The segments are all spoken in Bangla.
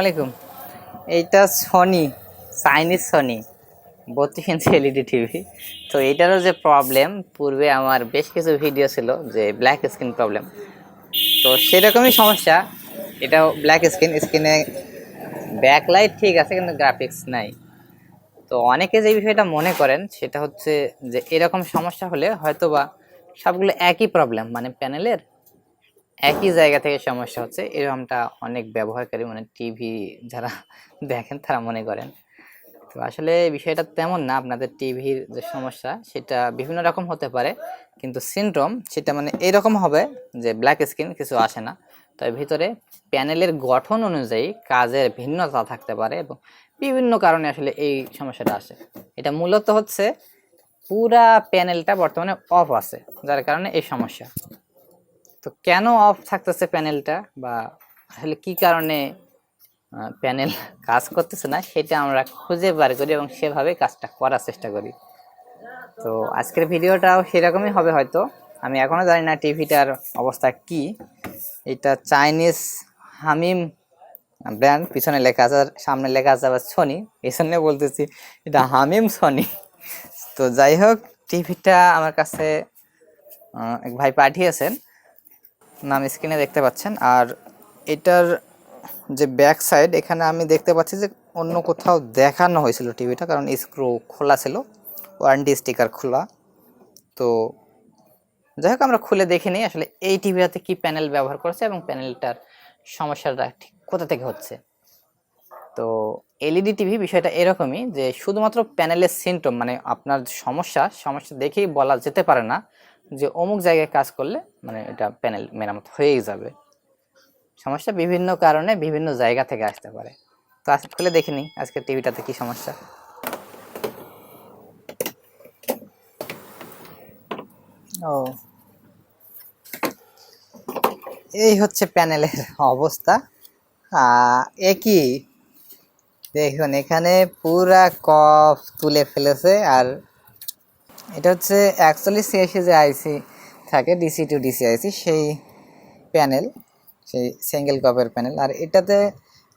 আলাইকুম। এইটা Sony, Chinese Sony 32 inch LED TV. তো এটারও যে প্রবলেম, পূর্বে আমার বেশ কিছু ভিডিও ছিল যে ব্ল্যাক স্ক্রিন প্রবলেম, তো সেরকমই সমস্যা। এটাও ব্ল্যাক স্ক্রিনে ব্যাকলাইট ঠিক আছে কিন্তু গ্রাফিক্স নাই। তো অনেকে যে বিষয়টা মনে করেন সেটা হচ্ছে যে এরকম সমস্যা হলে হয়তোবা সবগুলো একই প্রবলেম, মানে প্যানেলের একই জায়গা থেকে সমস্যা হচ্ছে, এরকমটা অনেক ব্যবহারকারী মানে টিভি যারা দেখেন তারা মনে করেন। তো আসলে বিষয়টা তেমন না, আপনাদের টিভির যে সমস্যা সেটা বিভিন্ন রকম হতে পারে, কিন্তু সিনড্রোম সেটা মানে এরকম হবে যে ব্ল্যাক স্ক্রিন কিছু আসে না, তার ভিতরে প্যানেলের গঠন অনুযায়ী কাজের ভিন্নতা থাকতে পারে এবং বিভিন্ন কারণে আসলে এই সমস্যাটা আসে। এটা মূলত হচ্ছে পুরা প্যানেলটা বর্তমানে অফ আছে, যার কারণে এই সমস্যা। তো কেন অফ থাকতেছে প্যানেলটা, বা আসলে কি কারণে প্যানেল কাজ করতেছে না, সেটা আমরা খুঁজে বার করি এবং সেভাবে কাজটা করার চেষ্টা করি। তো আজকের ভিডিওটাও সেরকমই হবে হয়তো। আমি এখনো জানি না টিভিটার অবস্থা কি। এটা চাইনিজ হামিম ব্র্যান্ড, পিছনে লেখা আছে, সামনে লেখা আছে আবার সনি, পিছনে বলতেছি এটা হামিম সনি। তো যাই হোক, টিভিটা আমার কাছে এক ভাই পাঠিয়েছেন, নাম স্ক্রিনে দেখতে পাচ্ছেন। আর এটার যে ব্যাক সাইড, এখানে আমি দেখতে পাচ্ছি যে অন্য কোথাও দেখানো হয়েছিল টিভিটা, কারণ স্ক্রু খোলা ছিল, ওয়ারেন্টি স্টিকার খোলা। তো যাই হোক, আমরা খুলে দেখে নিই আসলে এই টিভিটাতে কি প্যানেল ব্যবহার করছে এবং প্যানেলটার সমস্যাটা ঠিক কোথা থেকে হচ্ছে। তো এলইডি টিভি বিষয়টা এরকমই যে শুধুমাত্র প্যানেলের সিমটম, মানে আপনার সমস্যা সমস্যা দেখেই বলা যেতে পারে না যে অমুক জায়গায় কাজ করলে মানে এটা প্যানেল মেরামত হয়েই যাবে। সমস্যা বিভিন্ন কারণে বিভিন্ন জায়গা থেকে আসতে পারে। তো আজকে খুলে দেখে নিই আজকে টিভিটাতে কি সমস্যা। ও, এই হচ্ছে প্যানেলের অবস্থা। একই দেখুন, এখানে পুরা কফ তুলে ফেলেছে। আর এটা হচ্ছে অ্যাকচুয়ালি সিএসি যে আইসি থাকে, ডিসি টু ডিসি আইসি, সেই প্যানেল, সেই সিঙ্গেল কপের প্যানেল। আর এটাতে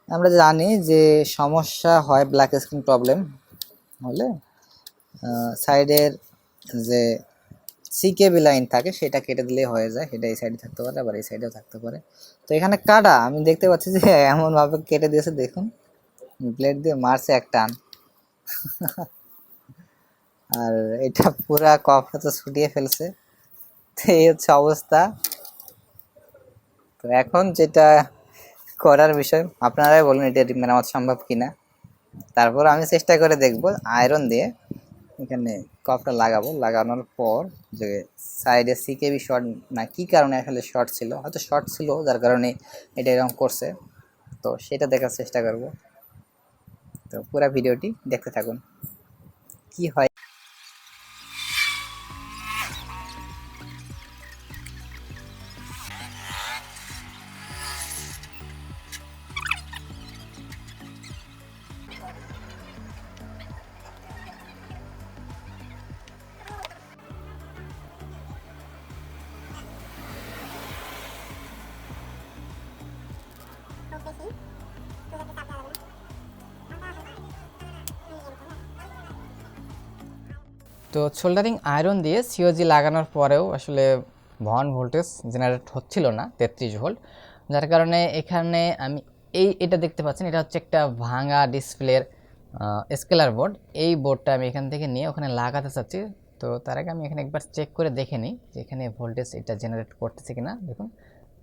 আমরা জানি যে সমস্যা হয় ব্ল্যাক স্ক্রিন প্রবলেম হলে সাইডের যে সিকেবি লাইন থাকে সেটা কেটে দিলেই হয়ে যায়। সেটা এই সাইডে থাকতে পারে, আবার এই সাইডেও থাকতে পারে। তো এখানে কাটা আমি দেখতে পাচ্ছি যে এমনভাবে কেটে দিয়েছে, দেখুন ব্লেড দিয়ে মারছে এক টান। আর এটা পুরা কফটা তো ছুটিয়ে ফেলছে। তো এই হচ্ছে অবস্থা। তো এখন যেটা করার বিষয়, আপনারাই বলুন এটা মেরামত সম্ভব কিনা। তারপর আমি চেষ্টা করে দেখব আয়রন দিয়ে এখানে কপটা লাগাবো। লাগানোর পর যে সাইডে সিকেবি শর্ট না কি কারণে আসলে শর্ট ছিল, হয়তো শর্ট ছিল যার কারণে এটা এরকম করছে, তো সেটা দেখার চেষ্টা করব। তো পুরো ভিডিওটি দেখতে থাকুন কি হয়। তো সোল্ডারিং আয়রন দিয়ে সিওজি লাগানোর পরেও আসলে ভন ভোল্টেজ জেনারেট হচ্ছিল না 33 ভোল্ট, যার কারণে এখানে আমি এটা দেখতে পাচ্ছেন, এটা হচ্ছে একটা ভাঙা ডিসপ্লের স্কেলার বোর্ড। এই বোর্ডটা আমি এখান থেকে নিয়ে ওখানে লাগাতে চাচ্ছি। তো তার আগে আমি এখানে একবার চেক করে দেখে নিই যে এখানে ভোল্টেজ এটা জেনারেট করতেছে কিনা। দেখুন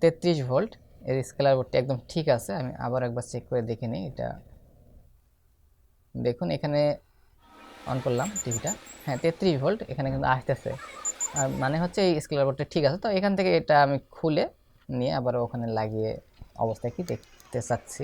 33 ভোল্ট, এর স্কেলার বোর্ডটা একদম ঠিক আছে। আমি আবার একবার চেক করে দেখে নিই। এটা দেখুন এখানে অন করলাম টিভিটা, হ্যাঁ 33 ভোল্ট এখানে কিন্তু আসতেছে। আর মানে হচ্ছে এই স্কেলার বোর্ডটা ঠিক আছে। তো এখান থেকে এটা আমি খুলে নিয়ে আবার ওখানে লাগিয়ে অবস্থা কি দেখতে চাচ্ছি।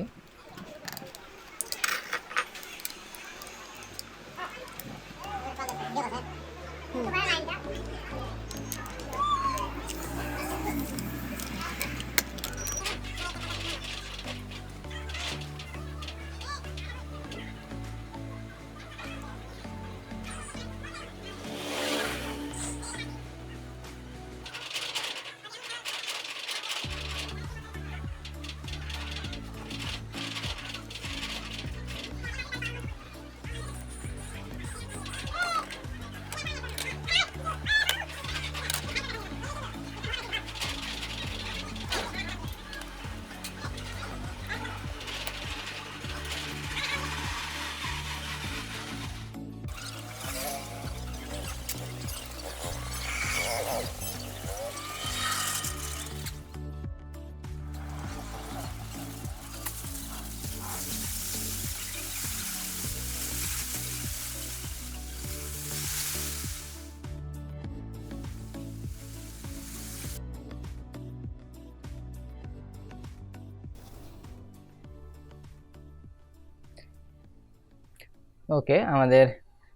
ওকে, আমাদের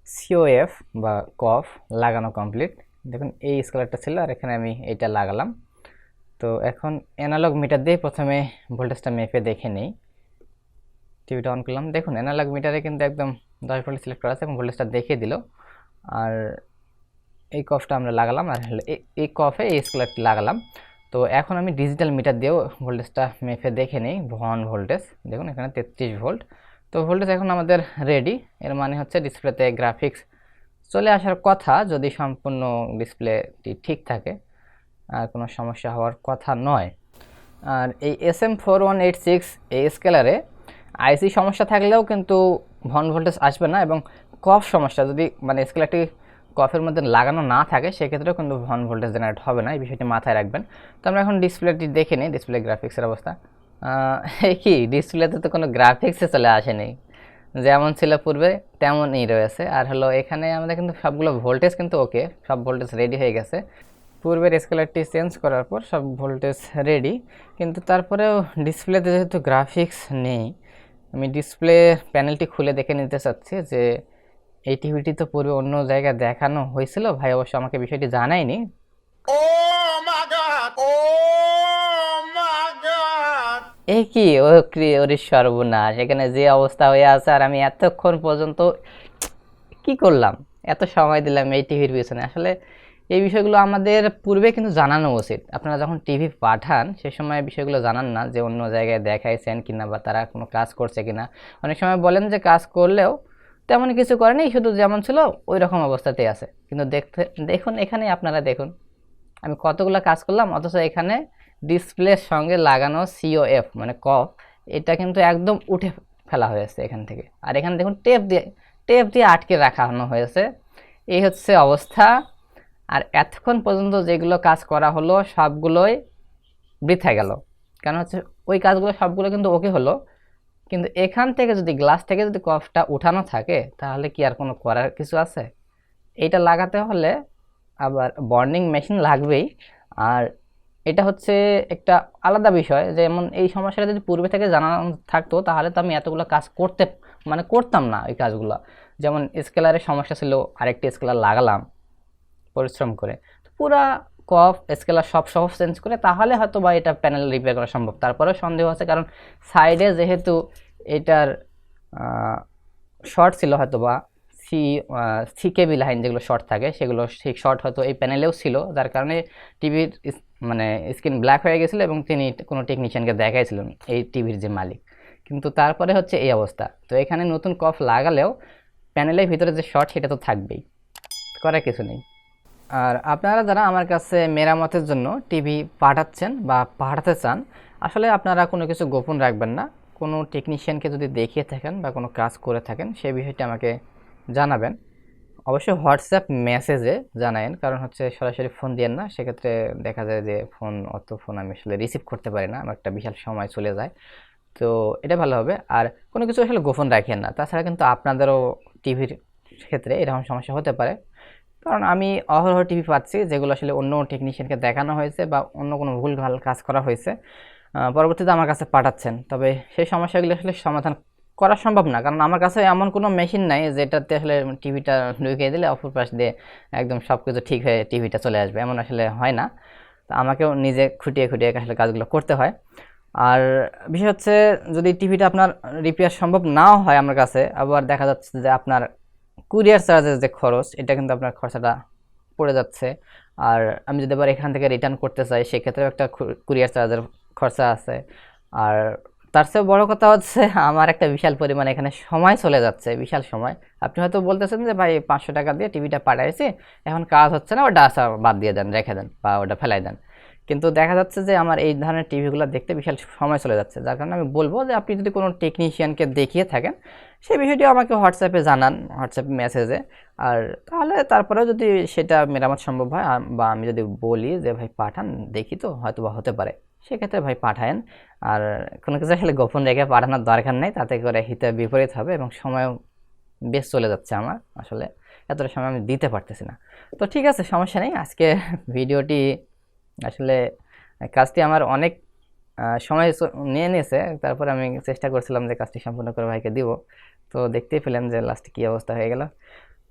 সিওএফ বা কফ লাগানো কমপ্লিট। দেখুন এই স্কেলারটা ছিল আর এখানে আমি এইটা লাগালাম। তো এখন অ্যানালগ মিটার দিয়ে প্রথমে ভোল্টেজটা মেপে দেখে নেই। টিভিটা অন করলাম, দেখুন অ্যানালগ মিটারে কিন্তু একদম 10 ভোল্ট সিলেক্ট করা আছে এবং ভোল্টেজটা দেখিয়ে দিল। আর এই কফটা আমরা লাগালাম আর এই কফে এই স্কেলারটি লাগালাম। তো এখন আমি ডিজিটাল মিটার দিয়েও ভোল্টেজটা মেপে দেখে নিই ভন ভোল্টেজ। দেখুন এখানে 33 ভোল্ট। তো ভোল্টেজ এখন আমাদের রেডি। এর মানে হচ্ছে ডিসপ্লেতে গ্রাফিক্স চলে আসার কথা যদি সম্পূর্ণ ডিসপ্লেটি ঠিক থাকে, আর কোনো সমস্যা হওয়ার কথা নয়। আর এই SM4186 এই স্কেলারে আইসি সমস্যা থাকলেও কিন্তু ভন ভোল্টেজ আসবে না, এবং কফ সমস্যা যদি মানে স্কেলারটি কফের মধ্যে লাগানো না থাকে সেক্ষেত্রেও কিন্তু ভন ভোল্টেজ জেনারেট হবে না, এই বিষয়টি মাথায় রাখবেন। তো আমরা এখন ডিসপ্লেটি দেখে নিই, ডিসপ্লে গ্রাফিক্সের অবস্থা। এই কি ডিসপ্লেতে তো কোনো গ্রাফিক্সে চলে আসেনি, যেমন ছিল পূর্বে তেমনই রয়েছে। আর হলো এখানে আমাদের কিন্তু সবগুলো ভোল্টেজ কিন্তু ওকে, সব ভোল্টেজ রেডি হয়ে গেছে। পূর্বের স্কেলারটি চেঞ্জ করার পর সব ভোল্টেজ রেডি, কিন্তু তারপরেও ডিসপ্লেতে যেহেতু গ্রাফিক্স নেই, আমি ডিসপ্লে প্যানেলটি খুলে দেখে নিতে চাচ্ছি যে এই টিভিটি তো পূর্বে অন্য জায়গায় দেখানো হয়েছিল। ভাই অবশ্য আমাকে বিষয়টি জানায়নি। এই কি ওরে সর্বনাশ, এখানে যে অবস্থা হয়ে আছে আর আমি এতক্ষণ পর্যন্ত কি করলাম, এত সময় দিলাম এই টিভির পিছনে। আসলে এই বিষয়গুলো আমাদের পূর্বে কিন্তু জানানো উচিত। আপনারা যখন টিভি পাঠান সে সময় বিষয়গুলো জানান না যে অন্য জায়গায় দেখাইছেন কিনা বা তারা কোনো কাজ করছে কিনা। অনেক সময় বলেন যে কাজ করলেও তেমন কিছু করেনি, শুধু যেমন ছিল ওই রকম অবস্থাতেই আছে। কিন্তু দেখুন এখানে আপনারা দেখুন আমি কতগুলো কাজ করলাম, অথচ এখানে ডিসপ্লের সঙ্গে লাগানো সিওএফ মানে কফ এটা কিন্তু একদম উঠে ফেলা হয়েছে এখান থেকে। আর এখানে দেখুন টেপ দিয়ে আটকে রাখানো হয়েছে। এই হচ্ছে অবস্থা। আর এতক্ষণ পর্যন্ত যেগুলো কাজ করা হলো সবগুলোই বৃথা গেল, কারণ হচ্ছে ওই কাজগুলো সবগুলো কিন্তু ওকে হলো, কিন্তু এখান থেকে যদি গ্লাস থেকে যদি কফটা উঠানো থাকে তাহলে কি আর কোনো করার কিছু আছে? এইটা লাগাতে হলে আবার বর্নিং মেশিন লাগবেই। আর এটা হচ্ছে একটা আলাদা বিষয়, যেমন এই সমস্যাটা যদি পূর্বে থেকে জানানো থাকতো তাহলে তো আমি এতগুলো কাজ করতাম না ওই কাজগুলো। যেমন স্কেলারের সমস্যা ছিল, আরেকটি স্কেলার লাগালাম পরিশ্রম করে, তো পুরা কফ স্কেলার সব সহ চেঞ্জ করে তাহলে হয়তো বা এটা প্যানেল রিপেয়ার করা সম্ভব। তারপরেও সন্দেহ আছে, কারণ সাইডে যেহেতু এটার শর্ট ছিল হয়তো বা সিকেবি লাইন যেগুলো শর্ট থাকে সেগুলো ঠিক শর্ট হয়তো এই প্যানেলেও ছিল, যার কারণে টিভির মানে স্ক্রিন ব্ল্যাক হয়ে গেছিলো এবং তিনি কোনো টেকনিশিয়ানকে দেখাইছিলেন এই টিভির যে মালিক। কিন্তু তারপরে হচ্ছে এই অবস্থা। তো এখানে নতুন কফ লাগালেও প্যানেলের ভিতরে যে শর্ট সেটা তো থাকবেই, করার কিছু নেই। আর আপনারা যারা আমার কাছে মেরামতের জন্য টিভি পাঠাচ্ছেন বা পাঠাতে চান, আসলে আপনারা কোনো কিছু গোপন রাখবেন না। কোনো টেকনিশিয়ানকে যদি দেখিয়ে থাকেন বা কোনো কাজ করে থাকেন সেই বিষয়টি আমাকে জানাবেন। অবশ্যই হোয়াটসঅ্যাপ মেসেজে জানায়েন, কারণ হচ্ছে সরাসরি ফোন দিয়েন না, সেক্ষেত্রে দেখা যায় যে ফোন আমি আসলে রিসিভ করতে পারি না, আমার একটা বিশাল সময় চলে যায়। তো এটা ভালো হবে। আর কোনো কিছু আসলে গোপন রাখেন না, তাছাড়া কিন্তু আপনাদেরও টিভির ক্ষেত্রে এরকম সমস্যা হতে পারে। কারণ আমি অহরহ টিভি পাচ্ছি যেগুলো আসলে অন্য টেকনিশিয়ানকে দেখানো হয়েছে বা অন্য কোনো ভুলভাল কাজ করা হয়েছে, পরবর্তীতে আমার কাছে পাঠাচ্ছেন। তবে সেই সমস্যাগুলো আসলে সমাধান করা সম্ভব না, কারণ আমার কাছে এমন কোনো মেশিন নাই যেটাতে আসলে টিভিটা ঢুকিয়ে দিলে অপর পাশ দিয়ে একদম সব কিছু ঠিক হয়ে টিভিটা চলে আসবে, এমন আসলে হয় না। তো আমাকেও নিজে খুঁটিয়ে খুঁটিয়ে আসলে কাজগুলো করতে হয়। আর বিষয় হচ্ছে যদি টিভিটা আপনার রিপেয়ার সম্ভব নাও হয় আমার কাছে, আবার দেখা যাচ্ছে যে আপনার কুরিয়ার চার্জের যে খরচ এটা কিন্তু আপনার খরচাটা পড়ে যাচ্ছে। আর আমি যদি আবার এখান থেকে রিটার্ন করতে চাই সেক্ষেত্রেও একটা কুরিয়ার চার্জের খরচা আছে। আর তার চেয়ে বড় কথা হচ্ছে আমার একটা বিশাল পরিমাণ এখানে সময় চলে যাচ্ছে, বিশাল সময়। আপনি হয়তো বলতেছেন যে ভাই 500 টাকা দিয়ে টিভিটা পাঠাইছি, এখন কাজ হচ্ছে না, ওটা আসা বাদ দিয়ে দেন, রেখে দেন বা ওটা ফেলাই দেন। কিন্তু দেখা যাচ্ছে যে আমার এই ধরনের টিভিগুলো দেখতে বিশাল সময় চলে যাচ্ছে, যার কারণে আমি বলবো যে আপনি যদি কোনো টেকনিশিয়ানকে দেখিয়ে থাকেন সেই বিষয়টিও আমাকে হোয়াটসঅ্যাপে জানান, হোয়াটসঅ্যাপ মেসেজে। আর তাহলে তারপরেও যদি সেটা মেরামত সম্ভব হয় বা আমি যদি বলি যে ভাই পাঠান দেখি তো হয়তো বা হতে পারে, সেক্ষেত্রে ভাই পাঠায়েন। আর কোনো কিছু আসলে গোপন রেখে পাঠানোর দরকার নেই, তাতে করে হিতে বিপরীত হবে এবং সময়ও বেশ চলে যাচ্ছে আমার, আসলে এতটা সময় আমি দিতে পারতেছি না। তো ঠিক আছে, সমস্যা নেই। আজকে ভিডিওটি আসলে কাজটি আমার অনেক সময় নিয়ে নিয়েছে, তারপর আমি চেষ্টা করছিলাম যে কাজটি সম্পূর্ণ করে ভাইকে দিব। তো দেখতেই পেলেন যে লাস্টে কী অবস্থা হয়ে গেল।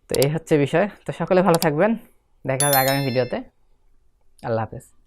তো এই হচ্ছে বিষয়। তো সকলে ভালো থাকবেন, দেখা হবে আগামী ভিডিওতে। আল্লাহ হাফেজ।